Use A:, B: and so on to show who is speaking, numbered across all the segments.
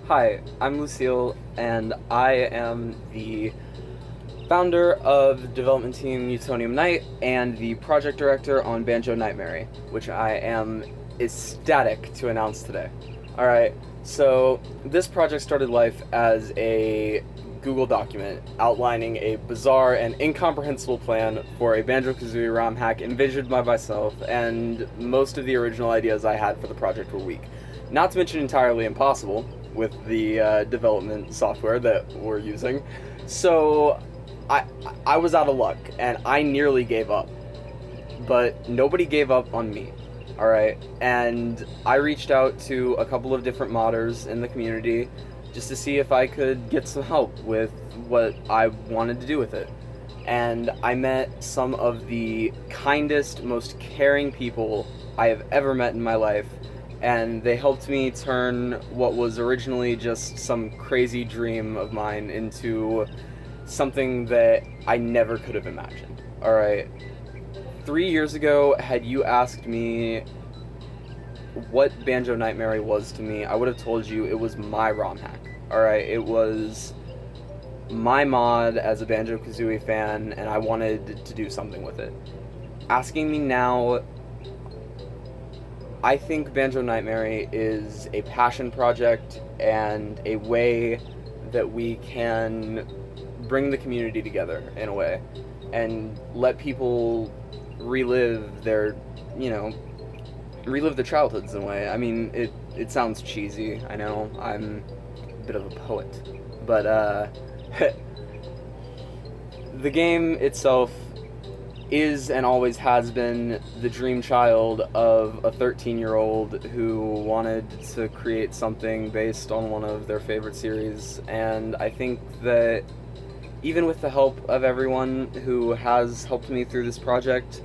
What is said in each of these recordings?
A: Hi, I'm Lucille, and I am the founder of the development team Newtonium Night and the project director on Banjo Nightmarie, which I am ecstatic to announce today. Alright, so this project started life as a Google document outlining a bizarre and incomprehensible plan for a Banjo-Kazooie ROM hack envisioned by myself, and most of the original ideas I had for the project were weak. Not to mention entirely impossible with the development software that we're using. So I I was out of luck and I nearly gave up. But nobody gave up on me. All right, and I reached out to a couple of different modders in the community just to see if I could get some help with what I wanted to do with it. And I met some of the kindest, most caring people I have ever met in my life, and they helped me turn what was originally just some crazy dream of mine into something that I never could have imagined. All right. 3 years ago, had you asked me what Banjo Nightmare was to me, I would have told you it was my ROM hack. Alright, it was my mod as a Banjo Kazooie fan, and I wanted to do something with it. Asking me now, I think Banjo Nightmare is a passion project and a way that we can bring the community together in a way and let people relive their, you know, relive their childhoods in a way. I mean, it sounds cheesy, I know, I'm a bit of a poet, but the game itself is and always has been the dream child of a 13-year-old who wanted to create something based on one of their favorite series, and I think that even with the help of everyone who has helped me through this project,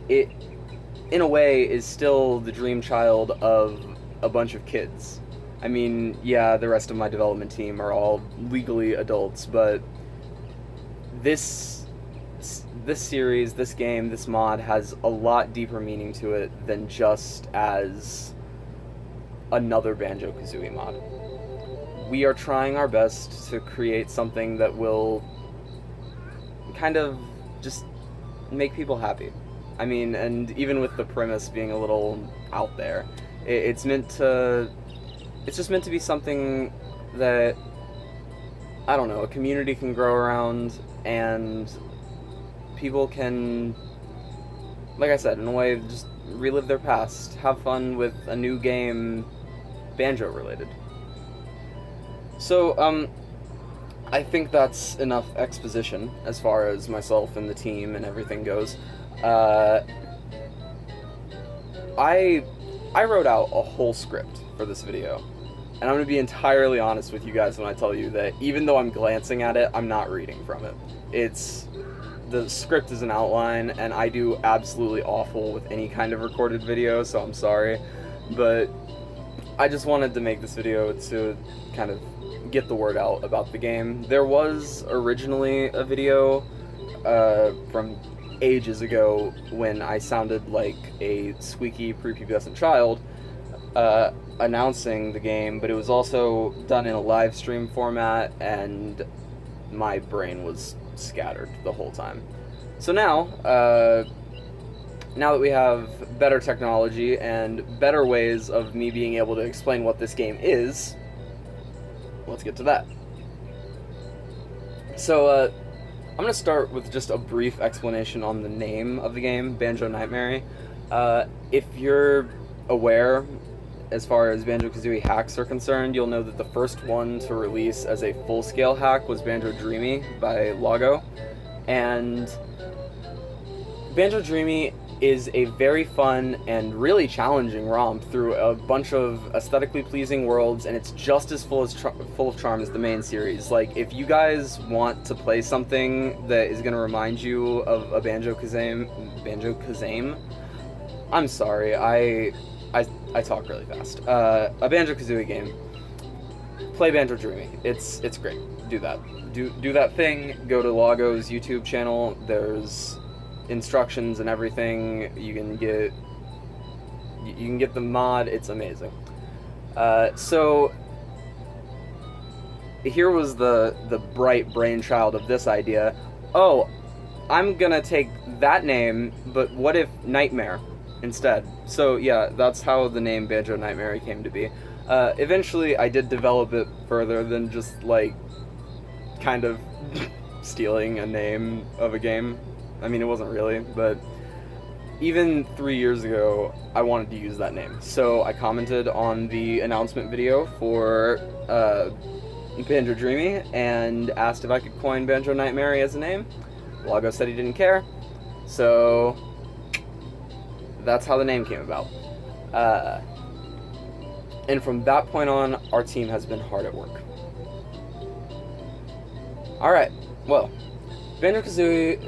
A: it, in a way, is still the dream child of a bunch of kids. I mean, yeah, the rest of my development team are all legally adults, but this series, this game, this mod has a lot deeper meaning to it than just as another Banjo-Kazooie mod. We are trying our best to create something that will kind of just make people happy. I mean, and even with the premise being a little out there, it's just meant to be something that, I don't know, a community can grow around, and people can, like I said, in a way, just relive their past, have fun with a new game, Banjo related. So, I think that's enough exposition as far as myself and the team and everything goes. Uh, I wrote out a whole script for this video, and I'm going to be entirely honest with you guys when I tell you that even though I'm glancing at it, I'm not reading from it. The script is an outline, and I do absolutely awful with any kind of recorded video, so I'm sorry, but I just wanted to make this video to kind of get the word out about the game. There was originally a video from ages ago when I sounded like a squeaky prepubescent child announcing the game, but it was also done in a live stream format, and my brain was scattered the whole time. So now that we have better technology and better ways of me being able to explain what this game is, let's get to that. So, I'm going to start with just a brief explanation on the name of the game, Banjo Nightmare. If you're aware, as far as Banjo-Kazooie hacks are concerned, you'll know that the first one to release as a full-scale hack was Banjo Dreamy by Logo. And Banjo Dreamy is a very fun and really challenging romp through a bunch of aesthetically pleasing worlds, and it's just as full of charm as the main series. Like, if you guys want to play something that is going to remind you of a Banjo-Kazooie, I'm sorry, I talk really fast. A Banjo-Kazooie game. Play Banjo Dreamy. It's great. Do that. Do that thing. Go to Logo's YouTube channel. There's instructions and everything. You can get the mod. It's amazing. So here was the bright brainchild of this idea. Oh, I'm gonna take that name, but what if Nightmare instead? So yeah, that's how the name Banjo Nightmare came to be. Eventually, I did develop it further than just like kind of stealing a name of a game. I mean, it wasn't really, but even 3 years ago, I wanted to use that name. So I commented on the announcement video for Banjo Dreamy and asked if I could coin Banjo Nightmare as a name. Lago said he didn't care, so that's how the name came about. And from that point on, our team has been hard at work. Alright, well, Banjo-Kazooie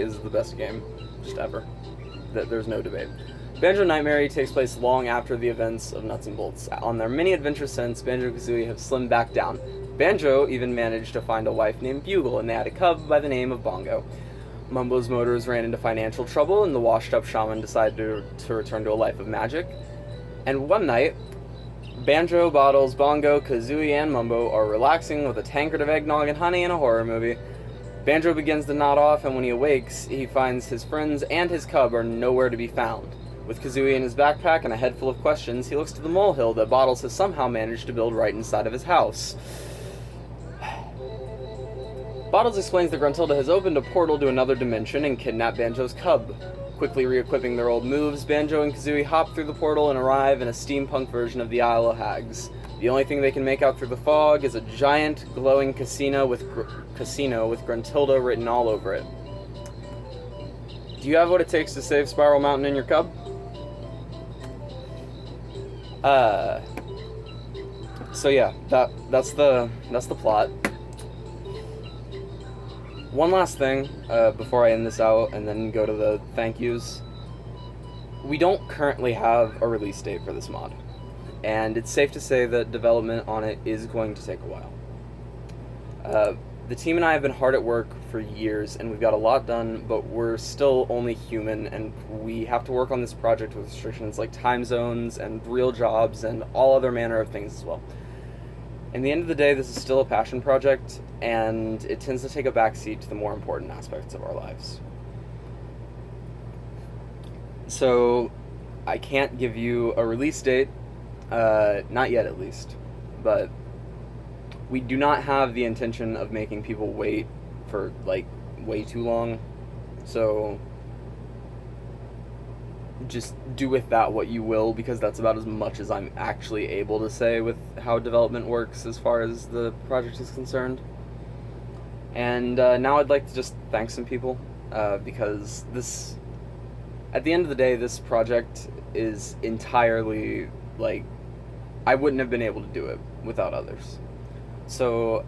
A: is the best game, just ever. There's no debate. Banjo Nightmare takes place long after the events of Nuts and Bolts. On their many adventures since, Banjo-Kazooie have slimmed back down. Banjo even managed to find a wife named Bugle, and they had a cub by the name of Bongo. Mumbo's motors ran into financial trouble, and the washed-up shaman decided to return to a life of magic. And one night, Banjo, Bottles, Bongo, Kazooie, and Mumbo are relaxing with a tankard of eggnog and honey in a horror movie. Banjo begins to nod off, and when he awakes, he finds his friends and his cub are nowhere to be found. With Kazooie in his backpack and a head full of questions, he looks to the molehill that Bottles has somehow managed to build right inside of his house. Bottles explains that Gruntilda has opened a portal to another dimension and kidnapped Banjo's cub. Quickly re-equipping their old moves, Banjo and Kazooie hop through the portal and arrive in a steampunk version of the Isle of Hags. The only thing they can make out through the fog is a giant, glowing casino with Gruntilda written all over it. Do you have what it takes to save Spiral Mountain and your cub? So yeah, that's the plot. One last thing before I end this out and then go to the thank yous. We don't currently have a release date for this mod, and it's safe to say that development on it is going to take a while. The team and I have been hard at work for years, and we've got a lot done, but we're still only human, and we have to work on this project with restrictions like time zones and real jobs and all other manner of things as well. In the end of the day, this is still a passion project, and it tends to take a backseat to the more important aspects of our lives. So, I can't give you a release date, not yet at least, but we do not have the intention of making people wait for, like, way too long, so just do with that what you will, because that's about as much as I'm actually able to say with how development works as far as the project is concerned. And now I'd like to just thank some people, because this, at the end of the day, this project is entirely, like, I wouldn't have been able to do it without others. So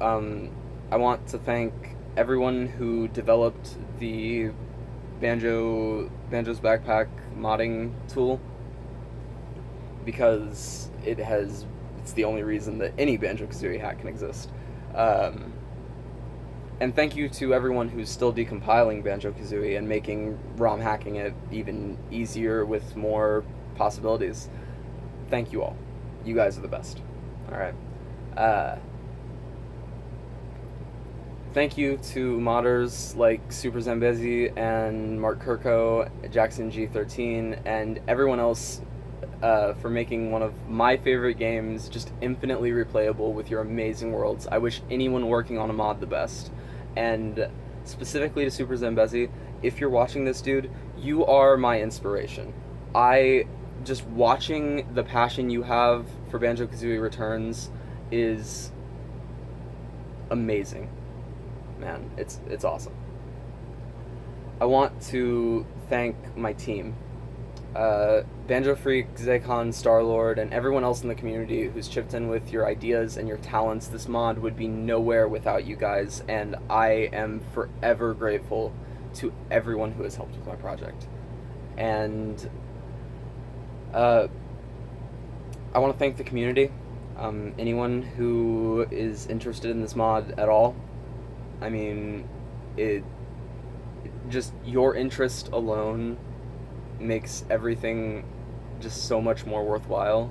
A: I want to thank everyone who developed the Banjo's backpack modding tool, because it's the only reason that any Banjo-Kazooie hack can exist. And thank you to everyone who's still decompiling Banjo-Kazooie and making ROM hacking it even easier with more possibilities. Thank you all. You guys are the best. Alright. Thank you to modders like Super Zambezi and Mark Kirko, Jackson G13, and everyone else for making one of my favorite games just infinitely replayable with your amazing worlds. I wish anyone working on a mod the best. And specifically to Super Zambezi, if you're watching this, dude, you are my inspiration. Just watching the passion you have for Banjo-Kazooie Returns is amazing. Man, it's awesome. I want to thank my team. Banjo Freak, Zaycon, Starlord, and everyone else in the community who's chipped in with your ideas and your talents. This mod would be nowhere without you guys, and I am forever grateful to everyone who has helped with my project. And I want to thank the community. Anyone who is interested in this mod at all. I mean, just your interest alone makes everything just so much more worthwhile.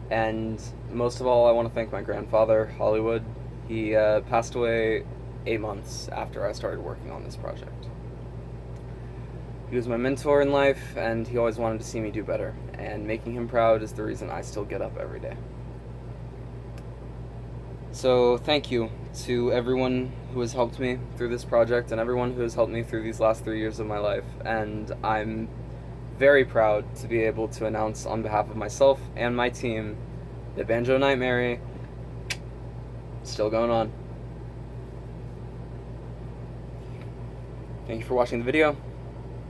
A: And most of all, I want to thank my grandfather, Hollywood. He passed away 8 months after I started working on this project. He was my mentor in life, and he always wanted to see me do better, and making him proud is the reason I still get up every day. So thank you to everyone who has helped me through this project and everyone who has helped me through these last 3 years of my life, and I'm very proud to be able to announce on behalf of myself and my team that Banjo Nightmarie is still going on. Thank you for watching the video,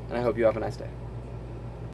A: and I hope you have a nice day.